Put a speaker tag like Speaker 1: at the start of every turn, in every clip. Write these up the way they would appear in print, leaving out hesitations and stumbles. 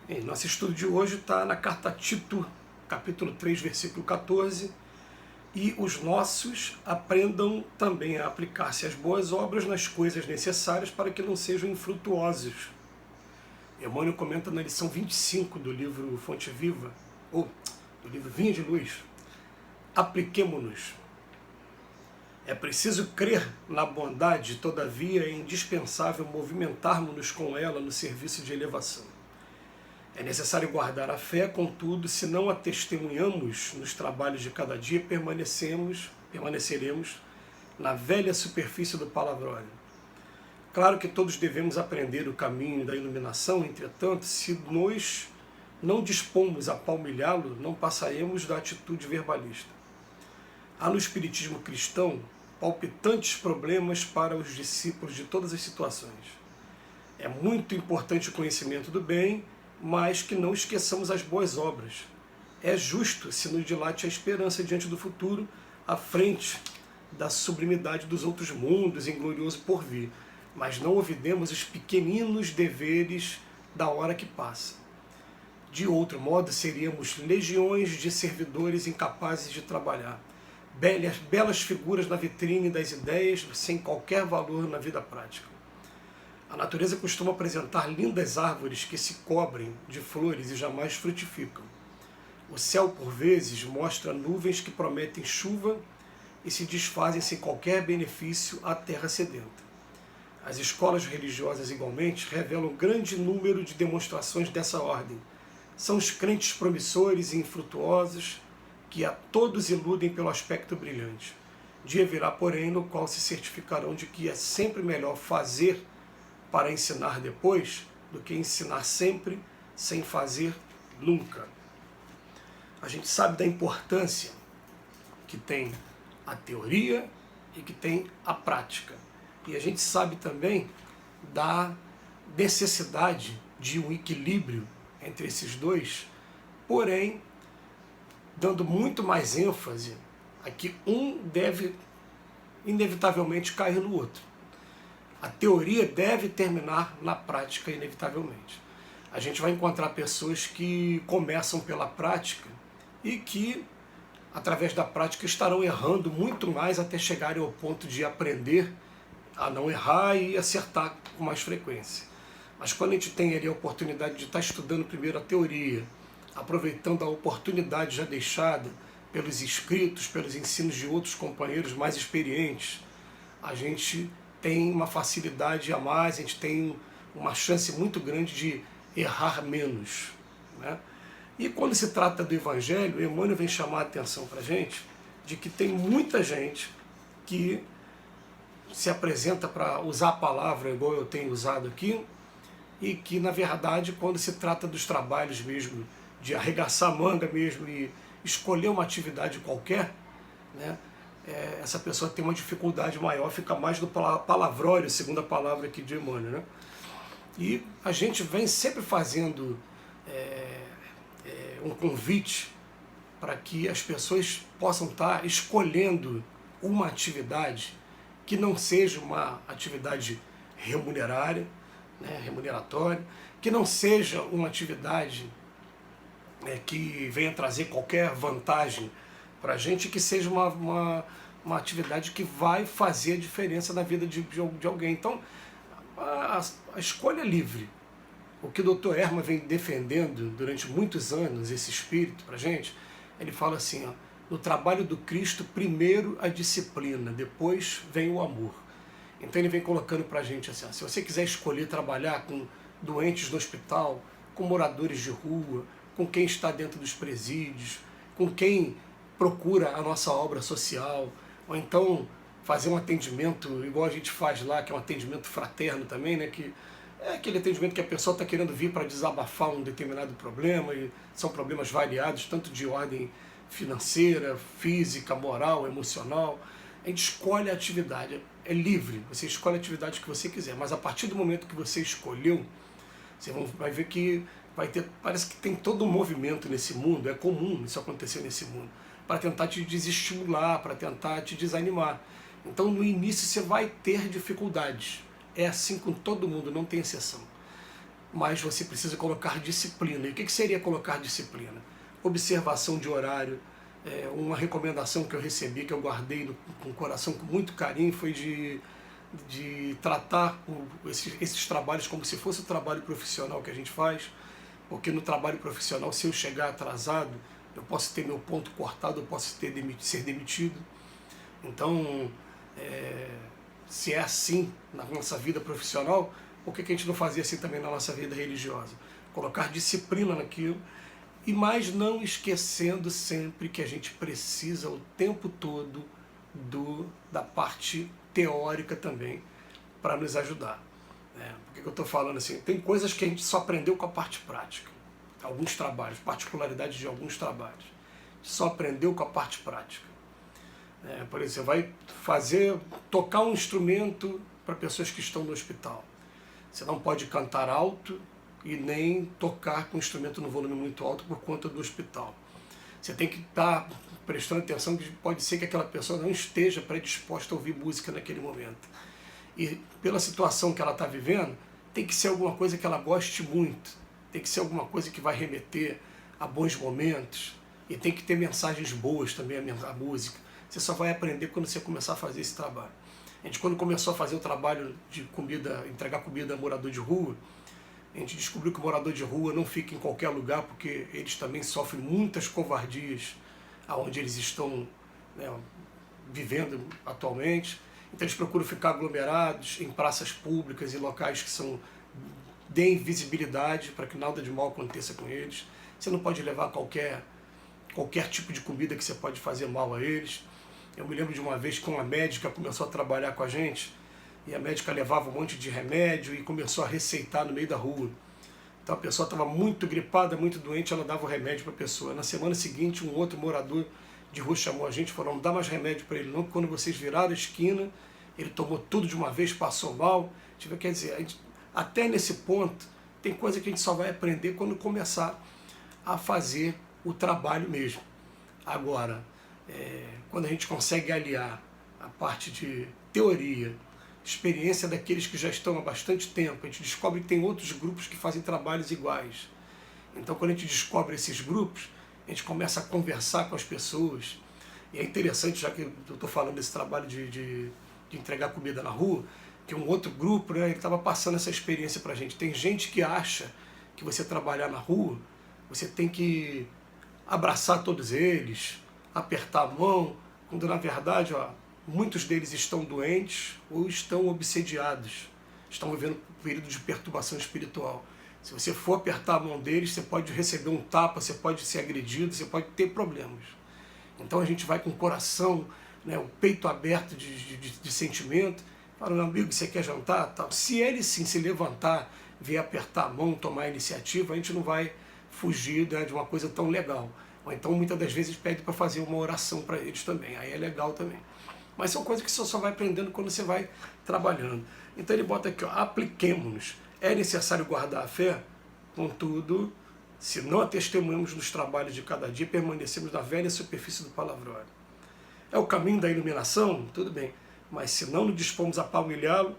Speaker 1: Nosso estudo de hoje está na carta a Tito, capítulo 3, versículo 14. E os nossos aprendam também a aplicar-se às boas obras nas coisas necessárias para que não sejam infrutuosos. Emmanuel comenta na lição 25 do livro Fonte Viva, ou do livro Vinha de Luz. Apliquemo-nos. É preciso crer na bondade, todavia é indispensável movimentarmos-nos com ela no serviço de elevação. É necessário guardar a fé, contudo, se não a testemunhamos nos trabalhos de cada dia, permaneceremos na velha superfície do palavrório. Claro que todos devemos aprender o caminho da iluminação, entretanto, se nós não dispomos a palmilhá-lo, não passaremos da atitude verbalista. Há no espiritismo cristão palpitantes problemas para os discípulos de todas as situações. É muito importante o conhecimento do bem, mas que não esqueçamos as boas obras. É justo se nos dilate a esperança diante do futuro, à frente da sublimidade dos outros mundos em glorioso porvir, mas não olvidemos os pequeninos deveres da hora que passa. De outro modo, seríamos legiões de servidores incapazes de trabalhar, belas figuras na vitrine das ideias, sem qualquer valor na vida prática. A natureza costuma apresentar lindas árvores que se cobrem de flores e jamais frutificam. O céu, por vezes, mostra nuvens que prometem chuva e se desfazem sem qualquer benefício à terra sedenta. As escolas religiosas, igualmente, revelam grande número de demonstrações dessa ordem. São os crentes promissores e infrutuosos que a todos iludem pelo aspecto brilhante. Dia virá, porém, no qual se certificarão de que é sempre melhor fazer para ensinar depois, do que ensinar sempre sem fazer nunca. A gente sabe da importância que tem a teoria e que tem a prática. E a gente sabe também da necessidade de um equilíbrio entre esses dois, porém, dando muito mais ênfase a que um deve inevitavelmente cair no outro. A teoria deve terminar na prática, inevitavelmente. A gente vai encontrar pessoas que começam pela prática e que, através da prática, estarão errando muito mais até chegarem ao ponto de aprender a não errar e acertar com mais frequência. Mas quando a gente tem ali a oportunidade de estar estudando primeiro a teoria, aproveitando a oportunidade já deixada pelos escritos, pelos ensinos de outros companheiros mais experientes, a gente tem uma facilidade a mais, a gente tem uma chance muito grande de errar menos, né? E quando se trata do Evangelho, Emmanuel vem chamar a atenção para a gente de que tem muita gente que se apresenta para usar a palavra igual eu tenho usado aqui, e que, na verdade, quando se trata dos trabalhos mesmo, de arregaçar a manga mesmo e escolher uma atividade qualquer, né? Essa pessoa tem uma dificuldade maior, fica mais no palavrório, segundo a palavra aqui de Emmanuel, né? E a gente vem sempre fazendo um convite para que as pessoas possam estar escolhendo uma atividade que não seja uma atividade remuneratória, que não seja uma atividade que venha trazer qualquer vantagem para a gente, que seja uma atividade que vai fazer a diferença na vida de alguém. Então, a escolha é livre. O que o Dr. Herman vem defendendo durante muitos anos, esse espírito para a gente, ele fala assim, ó, no trabalho do Cristo, primeiro a disciplina, depois vem o amor. Então ele vem colocando para a gente assim, ó, se você quiser escolher trabalhar com doentes do hospital, com moradores de rua, com quem está dentro dos presídios, com quem procura a nossa obra social, ou então fazer um atendimento igual a gente faz lá, que é um atendimento fraterno também, né, que é aquele atendimento que a pessoa está querendo vir para desabafar um determinado problema, e são problemas variados, tanto de ordem financeira, física, moral, emocional. A gente escolhe a atividade, é livre, você escolhe a atividade que você quiser, mas a partir do momento que você escolheu, você vai ver que vai ter, parece que tem todo um movimento nesse mundo, é comum isso acontecer nesse mundo, para tentar te desestimular, para tentar te desanimar. Então no início você vai ter dificuldades, é assim com todo mundo, não tem exceção. mas você precisa colocar disciplina. E o que seria colocar disciplina? Observação de horário. Uma recomendação que eu recebi, que eu guardei com o coração com muito carinho, foi de tratar esses trabalhos como se fosse o trabalho profissional que a gente faz, porque no trabalho profissional, se eu chegar atrasado, eu posso ter meu ponto cortado, eu posso ser demitido. Então, se é assim na nossa vida profissional, por que a gente não fazia assim também na nossa vida religiosa? Colocar disciplina naquilo, e mais não esquecendo sempre que a gente precisa o tempo todo da parte teórica também para nos ajudar. Por que eu estou falando assim? Tem coisas que a gente só aprendeu com a parte prática. Alguns trabalhos, particularidades de alguns trabalhos. Só aprendeu com a parte prática. Por exemplo, você vai tocar um instrumento para pessoas que estão no hospital. Você não pode cantar alto e nem tocar com o instrumento no volume muito alto por conta do hospital. Você tem que estar prestando atenção que pode ser que aquela pessoa não esteja predisposta a ouvir música naquele momento. E pela situação que ela está vivendo, tem que ser alguma coisa que ela goste muito, tem que ser alguma coisa que vai remeter a bons momentos, e tem que ter mensagens boas também a música. Você só vai aprender quando você começar a fazer esse trabalho. A gente, quando começou a fazer o trabalho de entregar comida a morador de rua, a gente descobriu que o morador de rua não fica em qualquer lugar, porque eles também sofrem muitas covardias aonde eles estão, vivendo atualmente. Então eles procuram ficar aglomerados em praças públicas, em locais que deem visibilidade para que nada de mal aconteça com eles. Você não pode levar qualquer tipo de comida que você pode fazer mal a eles. Eu me lembro de uma vez que uma médica começou a trabalhar com a gente, e a médica levava um monte de remédio e começou a receitar no meio da rua. Então a pessoa estava muito gripada, muito doente, ela dava o remédio para a pessoa. Na semana seguinte, um outro morador de rua chamou a gente e falou: não dá mais remédio para ele não, porque quando vocês viraram a esquina, ele tomou tudo de uma vez, passou mal. Quer dizer, até nesse ponto, tem coisa que a gente só vai aprender quando começar a fazer o trabalho mesmo. Agora, quando a gente consegue aliar a parte de teoria, experiência daqueles que já estão há bastante tempo, a gente descobre que tem outros grupos que fazem trabalhos iguais. Então, quando a gente descobre esses grupos, a gente começa a conversar com as pessoas. E é interessante, já que eu estou falando desse trabalho de entregar comida na rua, que um outro grupo, ele estava passando essa experiência para a gente. Tem gente que acha que você trabalhar na rua, você tem que abraçar todos eles, apertar a mão, quando na verdade, muitos deles estão doentes ou estão obsediados, estão vivendo um período de perturbação espiritual. Se você for apertar a mão deles, você pode receber um tapa, você pode ser agredido, você pode ter problemas. Então a gente vai com o coração, o peito aberto de sentimento, fala: meu amigo, você quer jantar? Tá. Se ele sim se levantar, vier apertar a mão, tomar a iniciativa, a gente não vai fugir de uma coisa tão legal. Ou então muitas das vezes pede para fazer uma oração para eles também, aí é legal também. Mas são coisas que você só vai aprendendo quando você vai trabalhando. Então ele bota aqui: apliquemo-nos. É necessário guardar a fé, contudo, se não a testemunhamos nos trabalhos de cada dia, permanecemos na velha superfície do palavrão. É o caminho da iluminação? Tudo bem. Mas se não nos dispomos a palmilhá-lo,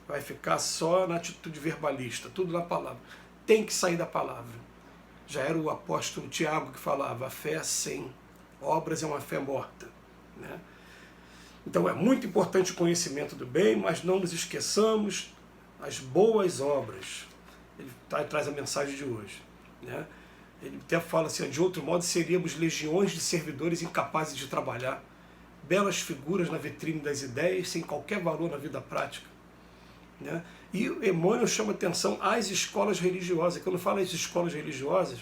Speaker 1: vai ficar só na atitude verbalista, tudo na palavra. Tem que sair da palavra. Já era o apóstolo Tiago que falava: a fé sem obras é uma fé morta. Então é muito importante o conhecimento do bem, mas não nos esqueçamos as boas obras. Ele traz a mensagem de hoje. Ele até fala assim: de outro modo seríamos legiões de servidores incapazes de trabalhar, belas figuras na vitrine das ideias, sem qualquer valor na vida prática. E Emmanuel chama atenção às escolas religiosas. Quando fala às escolas religiosas,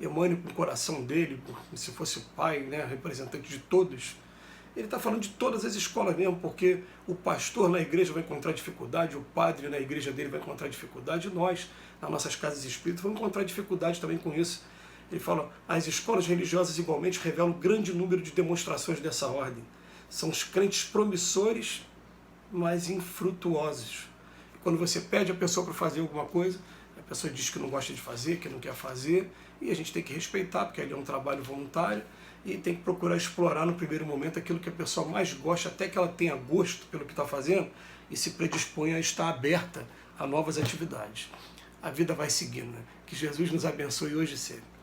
Speaker 1: Emmanuel, com o coração dele, como se fosse o pai, representante de todos, ele está falando de todas as escolas mesmo, porque o pastor na igreja vai encontrar dificuldade, o padre na igreja dele vai encontrar dificuldade, e nós, nas nossas casas espíritas, vamos encontrar dificuldade também com isso. Ele fala: as escolas religiosas igualmente revelam um grande número de demonstrações dessa ordem. São os crentes promissores, mas infrutuosos. E quando você pede a pessoa para fazer alguma coisa, a pessoa diz que não gosta de fazer, que não quer fazer, e a gente tem que respeitar, porque ali é um trabalho voluntário, e tem que procurar explorar no primeiro momento aquilo que a pessoa mais gosta, até que ela tenha gosto pelo que está fazendo, e se predisponha a estar aberta a novas atividades. a vida vai seguindo. Que Jesus nos abençoe hoje e sempre.